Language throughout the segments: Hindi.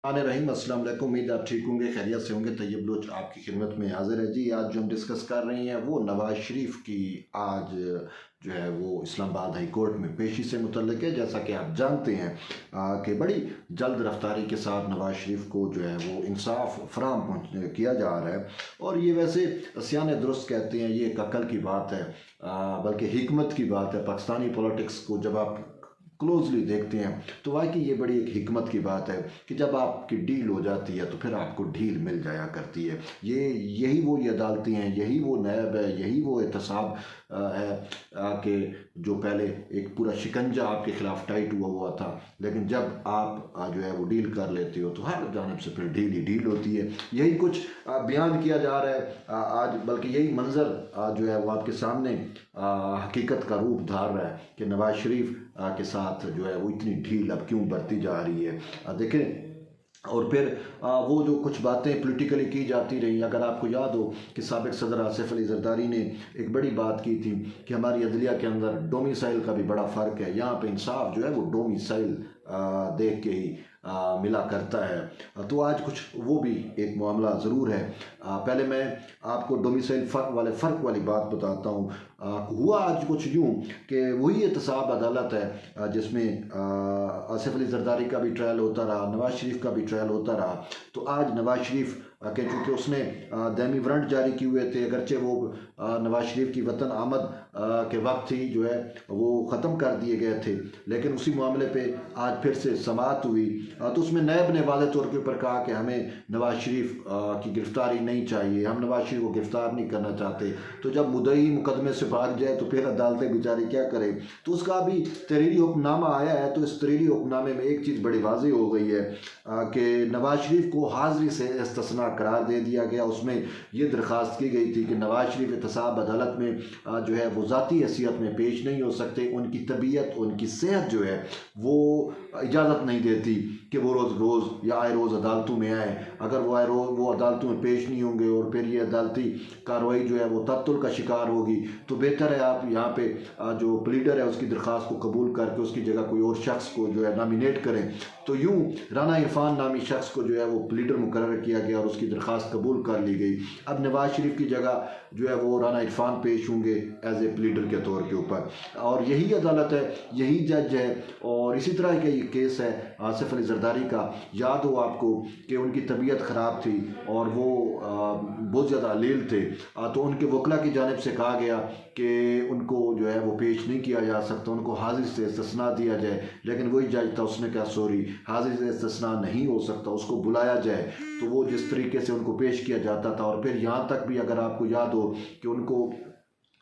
रहीम अस्सलाम वालेकुम। उम्मीद आप ठीक होंगे, खैरियत से होंगे। तैयब लोच आपकी खिदमत में हाजिर है जी। आज जो हम डिस्कस कर रहे हैं वो नवाज़ शरीफ की आज जो है वो इस्लामाबाद हाई कोर्ट में पेशी से मुतल्लिक है। जैसा कि आप जानते हैं कि बड़ी जल्द रफ्तारी के साथ नवाज़ शरीफ को जो है वो इंसाफ फराहम किया जा रहा है। और ये वैसे सियाने दुरुस्त कहते हैं, ये एक अकल की बात है, बल्कि हिकमत की बात है। पाकिस्तानी पॉलिटिक्स को जब आप क्लोजली देखते हैं तो वाकई ये बड़ी एक हिकमत की बात है कि जब आपकी डील हो जाती है तो फिर आपको ढील मिल जाया करती है। यही वो ये अदालतें हैं, यही वो नैब है, यही वो एहतसाब है कि जो पहले एक पूरा शिकंजा आपके खिलाफ टाइट हुआ था, लेकिन जब आप जो है वो डील कर लेते हो तो हर जानब से फिर ढील ही ढील होती है। यही कुछ बयान किया जा रहा है आज, बल्कि यही मंजर जो है वो आपके सामने हकीकत का रूप धार रहा है कि नवाज शरीफ के साथ जो है वो इतनी ढील अब क्यों बरती जा रही है। देखें, और फिर वो जो कुछ बातें पॉलिटिकली की जाती रही, अगर आपको याद हो कि साबिक सदर आसिफ अली जरदारी ने एक बड़ी बात की थी कि हमारी अदलिया के अंदर डोमिसाइल का भी बड़ा फ़र्क है, यहाँ पे इंसाफ जो है वो डोमिसाइल देख के ही मिला करता है। तो आज कुछ वो भी एक मामला ज़रूर है। पहले मैं आपको डोमिसाइल फ़र्क वाली बात बताता हूँ। हुआ आज कुछ यूँ कि वही एहतसाब अदालत है जिसमें आसिफ अली जरदारी का भी ट्रायल होता रहा, नवाज शरीफ का भी ट्रायल होता रहा। तो आज नवाज शरीफ के चूँकि उसने दैमी वारंट जारी किए हुए थे, अगरचे वो नवाज शरीफ की वतन आमद के वक्त ही जो है वो ख़त्म कर दिए गए थे, लेकिन उसी मामले पे आज फिर से समाअत हुई। तो उसमें नैब ने वाज़ेह तौर के ऊपर कहा कि हमें नवाज शरीफ की गिरफ्तारी नहीं चाहिए, हम नवाज शरीफ को गिरफ्तार नहीं करना चाहते। तो जब मुद्दई मुकदमे से भाग जाए तो फिर अदालतें बेचारी क्या करें। तो उसका भी तहरीरी हुक्मनामा आया है। तो इस तहरीरी हुक्मनामे में एक चीज़ बड़ी वाज़ेह हो गई है कि नवाज शरीफ को हाज़िरी से इस्तिस्ना करार दे दिया गया। उसमें ये दरख्वास्त की गई थी कि नवाज शरीफ एहतसाब अदालत में जो है वो ज़ाती हैसियत में पेश नहीं हो सकते, उनकी तबीयत, उनकी सेहत जो है वो इजाज़त नहीं देती कि वो रोज़ या आए रोज़ अदालतों में आए। अगर वो आए रोज़ वो अदालतों में पेश नहीं होंगे और फिर ये अदालती कार्रवाई जो है वो तअत्तुल का शिकार होगी, तो बेहतर है आप यहाँ पे जो प्लीडर है उसकी दरख्वास्त को कबूल करके उसकी जगह कोई और शख्स को जो है नामिनेट करें। तो यूँ राना इरफान नामी शख्स को जो है वो प्लीडर मुकर्रर किया गया और उसकी दरख्वास्त कबूल कर ली गई। अब नवाज शरीफ की जगह जो है वो राना इरफान पेश होंगे एज ए प्लीडर के तौर के ऊपर, और यही अदालत है, यही जज है। और इसी तरह का ये केस है आसिफ अली जरदारी का। याद हो आपको कि उनकी तबीयत ख़राब थी और वो बहुत ज़्यादा अलील थे। तो उनके वकला की जानिब से कहा गया कि उनको जो है वो पेश नहीं किया जा सकता, उनको हाजिर से इस्तिस्ना दिया जाए। लेकिन वही जज था, उसने कहा सॉरी, हाजिर से इस्तिस्ना नहीं हो सकता, उसको बुलाया जाए। तो वो जिस तरीके से उनको पेश किया जाता था, और फिर यहाँ तक भी अगर आपको याद हो कि उनको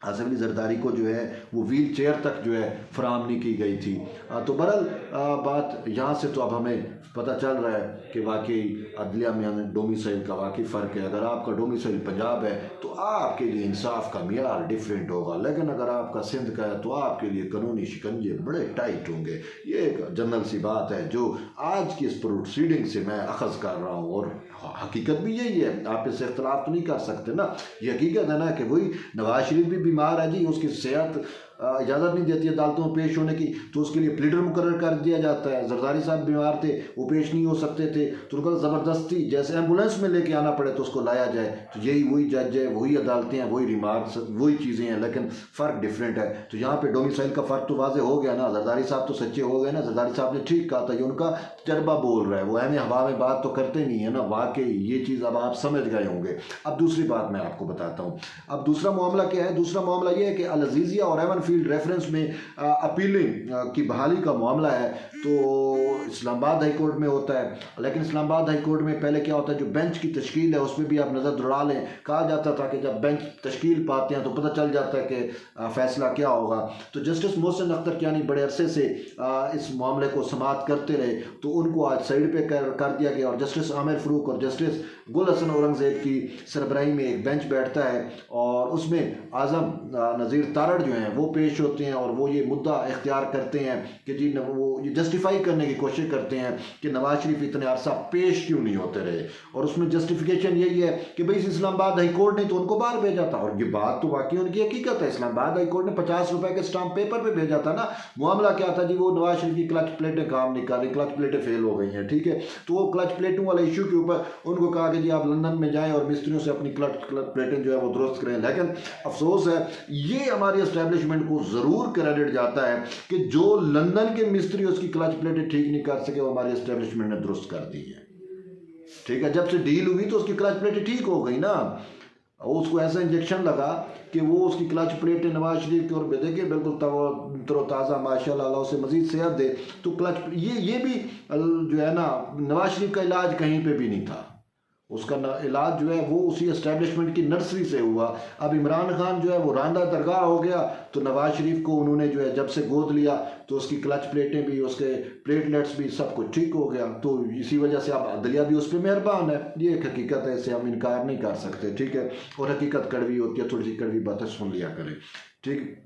आसिफ अली जरदारी को जो है वो व्हील चेयर तक जो है फराहम नहीं की गई थी। तो बहरहाल बात यहाँ से तो अब हमें पता चल रहा है कि वाकई अदलिया में डोमिसाइल का वाकई फ़र्क है। अगर आपका डोमिसाइल पंजाब है तो आपके लिए इंसाफ का मियार डिफरेंट होगा, लेकिन अगर आपका सिंध का है तो आपके लिए कानूनी शिकंजे बड़े टाइट होंगे। ये एक जनरल सी बात है जो आज की इस प्रोसीडिंग से मैं अखज़ कर रहा हूँ, और हकीकत भी यही है। आप इससे इख्तलाफ तो नहीं कर सकते ना। ये हकीकत है ना कि वही नवाज शरीफ भी बीमार है जी, उसकी सेहत इजाज़त नहीं देती अदालतों में पेश होने की, तो उसके लिए प्लीडर मुकर्रर कर दिया जाता है। जरदारी साहब बीमार थे, वो पेश नहीं हो सकते थे, तो उनको ज़बरदस्ती जैसे एम्बुलेंस में लेके आना पड़े तो उसको लाया जाए। तो यही वही जज है, वही अदालतें हैं, वही रिमार्क्स, वही चीज़ें हैं, लेकिन फ़र्क डिफरेंट है। तो यहाँ पे डोमिसाइल का फ़र्क तो वाज़े हो गया ना। जरदारी साहब तो सच्चे हो गए ना। जरदारी साहब ने ठीक कहा था, ये उनका तजर्बा बोल रहा है, वो हमें हवा में बात तो करते नहीं है ना। वाकई ये चीज़ अब आप समझ गए होंगे। अब दूसरी बात मैं आपको बताता हूँ। अब दूसरा मामला क्या है? दूसरा मामला ये है कि अल अज़ीज़िया और एवन फील्ड रेफरेंस में अपीलिंग की बहाली का मामला है। तो इस्लामाबाद हाई कोर्ट में होता है, लेकिन इस्लामाबाद हाई कोर्ट में पहले क्या होता है, जो बेंच की तश्कील है उसमें भी आप नज़र दौड़ा लें। कहा जाता था कि जब बेंच तश्कील पाते हैं तो पता चल जाता है कि फ़ैसला क्या होगा। तो जस्टिस मोहसिन अख्तर कियानी बड़े अरसे से इस मामले को समाअत करते रहे, तो उनको आज साइड पे कर दिया गया, और जस्टिस आमिर फ़रूक और जस्टिस गुल हसन औरंगज़ेब की सरबराही में एक बेंच बैठता है, और उसमें आज़म नज़ीर तारड़ जो हैं वो पेश होते हैं और वो ये मुद्दा इख्तियार करते हैं कि जी वो ये जस्टिफाई करने की कोशिश करते हैं कि नवाज शरीफ इतने अरसा पेश क्यों नहीं होते रहे, और उसमें जस्टिफिकेशन यही है कि भाई इस्लामाबाद हाई कोर्ट ने तो उनको बाहर भेजा था, और ये बात तो वाकई उनकी हकीकत है। इस्लामाबाद हाई कोर्ट ने 50 रुपए के स्टाम्प पेपर पे भेजा था ना। मामला क्या था जी, वो नवाज शरीफ की क्लच प्लेटें काम नहीं कर रही, क्लच प्लेटें फेल हो गई हैं, ठीक है। तो वो क्लच प्लेटों वाले इशू के ऊपर उनको कहा कि जी आप लंदन में जाएं और मिस्त्रियों से अपनी क्लच प्लेटें जो है वो दुरुस्त करें। लेकिन अफसोस है, ये हमारी एस्टेब्लिशमेंट को ज़रूर क्रेडिट जाता है कि जो लंदन के मिस्त्री उसकी क्लच प्लेटें ठीक नहीं कर सके, वो हमारी एस्टेब्लिशमेंट ने दुरुस्त कर दी है, ठीक है। जब से डील हुई तो उसकी क्लच प्लेटें ठीक हो गई ना, उसको ऐसा इंजेक्शन लगा कि वो उसकी क्लच प्लेटें नवाज शरीफ की ओर भेजे कि बिल्कुल तरोताज़ा माशाल्लाह उसे मज़ीद सेहत दे। तो क्लच ये भी जो है ना, नवाज शरीफ का इलाज कहीं पे भी नहीं था, उसका इलाज जो है वो उसी एस्टेब्लिशमेंट की नर्सरी से हुआ। अब इमरान खान जो है वो रांदा दरगाह हो गया, तो नवाज शरीफ को उन्होंने जो है जब से गोद लिया तो उसकी क्लच प्लेटें भी, उसके प्लेटलेट्स भी सब कुछ ठीक हो गया। तो इसी वजह से अब अदलिया भी उस पर मेहरबान है, ये एक हकीकत है, इसे हम इनकार नहीं कर सकते, ठीक है। और हकीकत कड़वी होती है, थोड़ी सी कड़वी बातें सुन लिया करें, ठीक।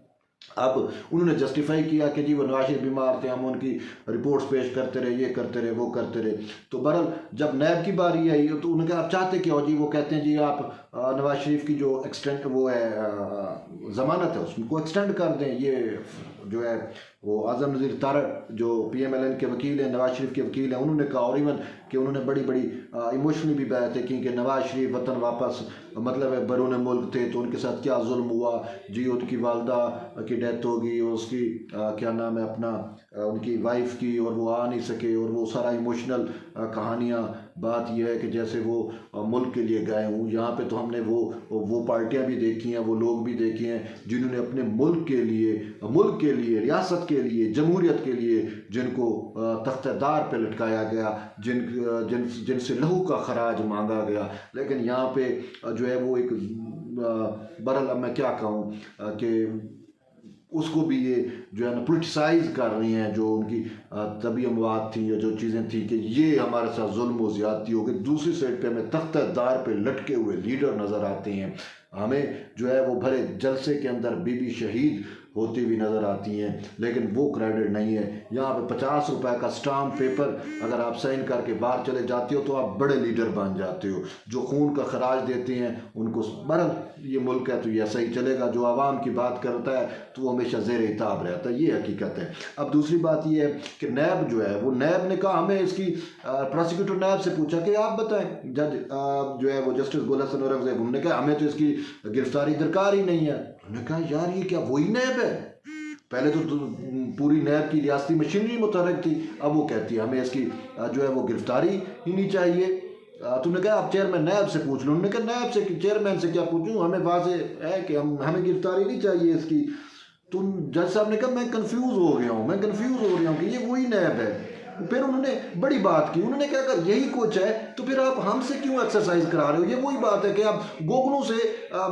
अब उन्होंने जस्टिफाई किया कि जी वो नवाज शरीफ बीमार थे, हम उनकी रिपोर्ट्स पेश करते रहे, ये करते रहे, वो करते रहे। तो बहरहाल जब नैब की बारी आई तो उन्होंने कहा आप चाहते क्या हो जी, वो कहते हैं जी आप नवाज शरीफ की जो एक्सटेंड वो है ज़मानत है उसको एक्सटेंड कर दें। ये जो है वो आज़म नज़ीर तारड़ जो PMLN के वकील हैं, नवाज शरीफ के वकील हैं, उन्होंने कहा, और इवन कि उन्होंने बड़ी बड़ी इमोशनली भी बातें की कि नवाज शरीफ वतन वापस मतलब बैरून मुल्क थे तो उनके साथ क्या जुल्म हुआ जी, उनकी वालदा की डेथ होगी, उसकी क्या नाम है अपना उनकी वाइफ की, और वो आ नहीं सके, और वो सारा इमोशनल कहानियाँ। बात यह है कि जैसे वो मुल्क के लिए गए हूँ, यहाँ पे तो हमने वो पार्टियाँ भी देखी हैं, वो लोग भी देखे हैं जिन्होंने अपने मुल्क के लिए रियासत के लिए, जमहूरियत के लिए जिनको तख्तेदार पे लटकाया गया, जिनसे लहू का खराज मांगा गया। लेकिन यहाँ पे जो है वो एक बहरहाल मैं क्या कहूँ कि उसको भी ये जो है ना पोलिटिसाइज कर रही हैं, जो उनकी तबी अमवात थी या जो चीज़ें थी कि ये हमारे साथ जुल्म व ज़्यादती हो गई। दूसरी साइड पे हमें तख्तेदार पे लटके हुए लीडर नज़र आते हैं, हमें जो है वो भरे जलसे के अंदर बीबी शहीद होती हुई नज़र आती हैं, लेकिन वो क्रेडिट नहीं है। यहाँ पे 50 रुपए का स्टाम्प पेपर अगर आप साइन करके बाहर चले जाते हो तो आप बड़े लीडर बन जाते हो। जो खून का खराज देते हैं उनको, बहरहाल ये मुल्क है तो ये ऐसा ही चलेगा, जो आवाम की बात करता है तो वो हमेशा ज़ेर इताब रहता है, ये हकीकत है। अब दूसरी बात ये है कि नैब जो है वो, नैब ने कहा हमें इसकी, प्रोसिक्यूटर नैब से पूछा कि आप बताएं, जज जो है वो जस्टिस गोला सनोरफ, उन्होंने कहा हमें तो इसकी गिरफ्तारी दरकार ही नहीं है। उन्होंने कहा यार ये क्या वही नैब है, पहले तो पूरी नैब की रियासती मशीनरी मुतहर्रिक थी, अब वो कहती है हमें इसकी जो है वो गिरफ्तारी ही नहीं चाहिए। तुमने कहा आप चेयरमैन नैब से पूछ लो। उन्होंने कहा नैब से, चेयरमैन से क्या पूछूं, हमें वाज़ेह है कि हमें गिरफ्तारी नहीं चाहिए इसकी। तुम जज साहब ने कहा मैं कंफ्यूज हो गया हूँ कि ये वही नैब है। फिर उन्होंने बड़ी बात की, उन्होंने क्या कहा यही कुछ है तो फिर आप हमसे क्यों एक्सरसाइज करा रहे हो। ये वही बात है कि आप गोगनों से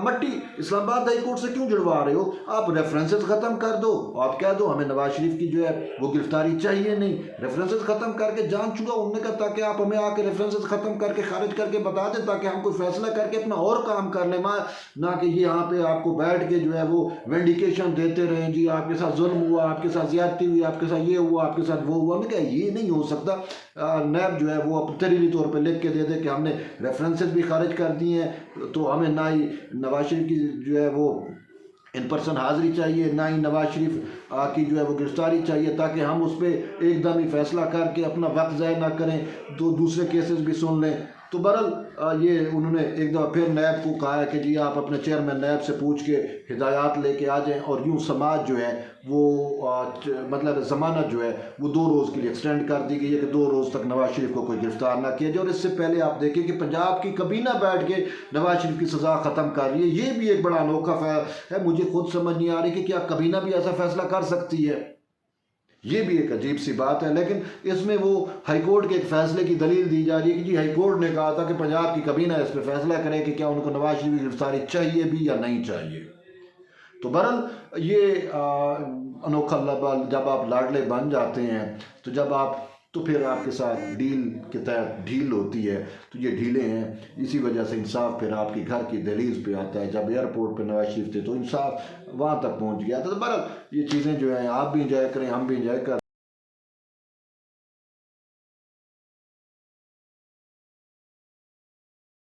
मट्टी इस्लामाबाद हाई कोर्ट से क्यों जुड़वा रहे हो। आप रेफरेंसेस ख़त्म कर दो, आप कह दो हमें नवाज शरीफ की जो है वो गिरफ्तारी चाहिए नहीं, रेफरेंसेस ख़त्म करके जान छुड़ा। उन्होंने कहा ताकि आप हमें आके रेफरेंसेस ख़त्म करके खारिज करके बता दें ताकि हम कोई फैसला करके अपना और काम कर लें, ना कि ये यहाँ पे आपको बैठ के जो है वो वेंडिकेशन देते रहें जी आपके साथ जुल्म हुआ, आपके साथ ज्यादती हुई, आपके साथ ये हुआ, आपके साथ वो हुआ। मैं क्या ये नहीं हो सकता। नैब जो है वो अब तहरीरी तौर पे लिख के दे दे कि हमने रेफरेंसेस भी खारिज कर दिए हैं, तो हमें ना ही नवाज शरीफ की जो है वो इन पर्सन हाजिरी चाहिए, ना ही नवाज शरीफ की जो है वो गिरफ्तारी चाहिए, ताकि हम उस पर एकदम ही फैसला करके अपना वक्त ज़ाया ना करें, तो दूसरे केसेस भी सुन लें। तो बहरहाल ये उन्होंने एक दफ़ा फिर नैब को कहा है कि जी आप अपने चेयरमैन नैब से पूछ के हिदायत लेके आ जाएं, और यूँ समाज जो है वो मतलब ज़मानत जो है वो 2 रोज़ के लिए एक्सटेंड कर दी गई है कि 2 रोज़ तक नवाज शरीफ को कोई गिरफ्तार ना किया जाए। और इससे पहले आप देखें कि पंजाब की कबीना बैठ के नवाज शरीफ की सज़ा ख़त्म कर रही है। ये भी एक बड़ा अनोखा है, मुझे खुद समझ नहीं आ रही कि क्या कबीना भी ऐसा फैसला कर सकती है। ये भी एक अजीब सी बात है। लेकिन इसमें वो हाईकोर्ट के एक फैसले की दलील दी जा रही है कि जी हाईकोर्ट ने कहा था कि पंजाब की कबीना इस पर फैसला करे कि क्या उनको नवाज शरीफ की गिरफ्तारी चाहिए भी या नहीं चाहिए। तो बहरहाल ये अनोखा जब आप लाडले बन जाते हैं, तो जब आप तो फिर आपके साथ डील के तहत ढील होती है। तो ये ढीलें हैं, इसी वजह से इंसाफ फिर आपकी घर की दहलीज पे आता है। जब एयरपोर्ट पे नवाज शरीफ थे तो इंसाफ वहाँ तक पहुँच गया था। तो बहरहाल ये चीज़ें जो हैं आप भी इंजॉय करें, हम भी इंजॉय कर